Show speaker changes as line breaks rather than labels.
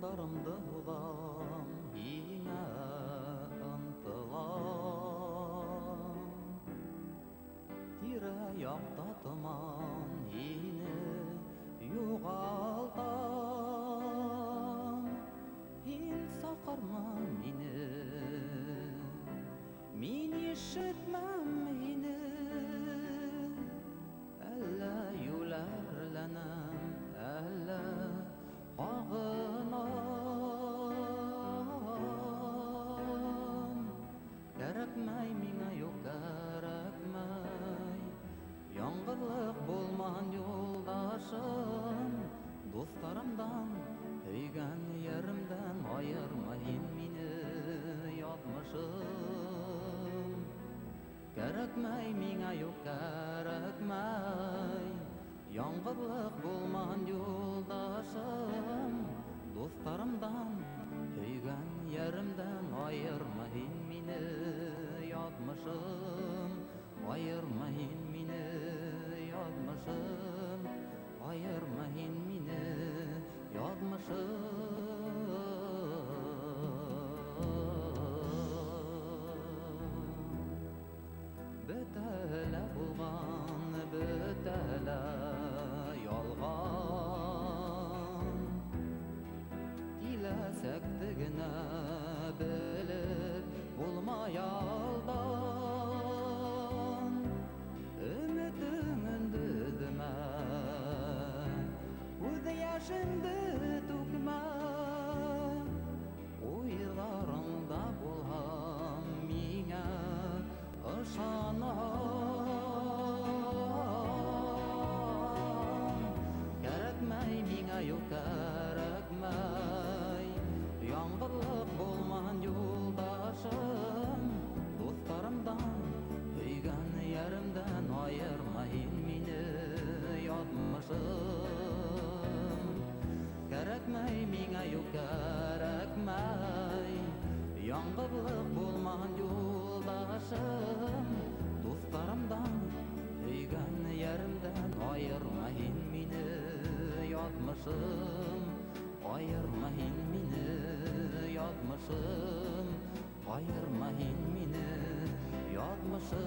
Армандарымды улам, иңе ынтылам. Тирә-якта томан, ине югалтам. Һин сакырма мине, мин ишетмәм мине. Әллә юләрләнәм, әллә ағынам. Кәрәкмәй миңа, юк кәрәкмәй, яңғырлык булман юлдашым. Дусларымдан, һөйгән яремдән аерма һин мине, ятмышым. Кәрәкмәй миңа, юк кәрәкмәй, яңғырлык булман юлдашым. Дусларымдан, һөйгән яремдән аерма һин мине, ятмышым. Аерма һин мине, ятмышым. Аерма һин мине, ятмышым. Бөтәлә булган, бөтәлә ялган. Диләсәк тегенә белеп булмай алдан. Өметеңне дөмә, күз яшыңды түкмә. Уйларыңда булһам миңә ышанам. Кәрәкмәй миңа, юк кәрәкмәй, яңғырлык булман юлдашым. Дусларымдан, һөйгән яремдән аерма һин мине, ятмышым. Кәрәкмәй миңа, юк кәрәкмәй, яңғырлык булман юлдашым. Дусларымдан, һөйгән яремдән аерма һин мине, ятмышым. Аерма һин мине, ятмышым. Аерма һин мине, ятмышым.